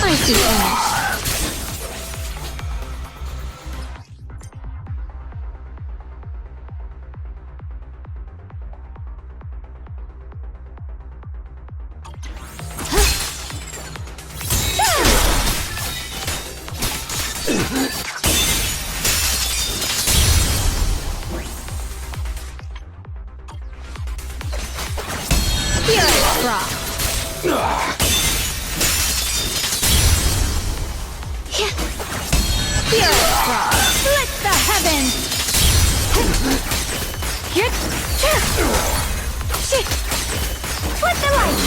I see edge. Spirit drop. Spirit drop. Split the heavens. Split the light.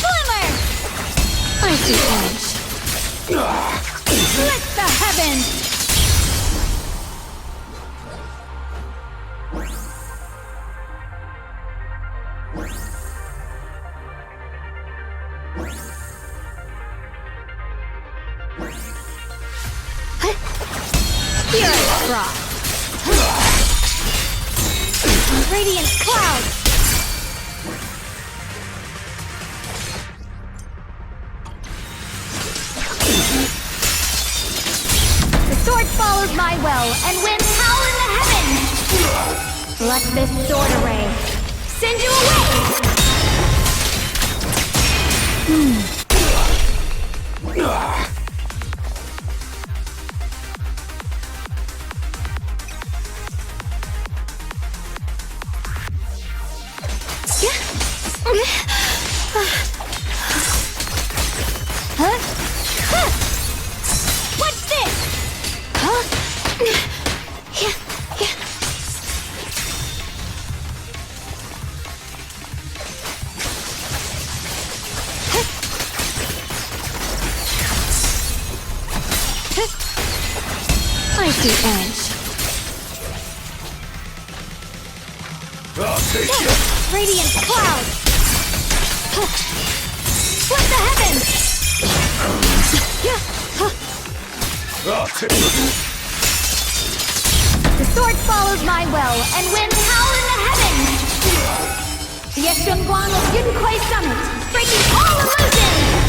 Glimmer. I see edge. Split the heavens. Spirit drop. Radiant cloud. The sword follows my will and wins howl in the heavens. Let this sword array send you away. What's this? I see edge. I'll take you. Radiant cloud. Split the heavens. I'll take you. The sword follows my will and wins howl in the heavens. The Shunguang of Yunquai Summit, breaking all illusions.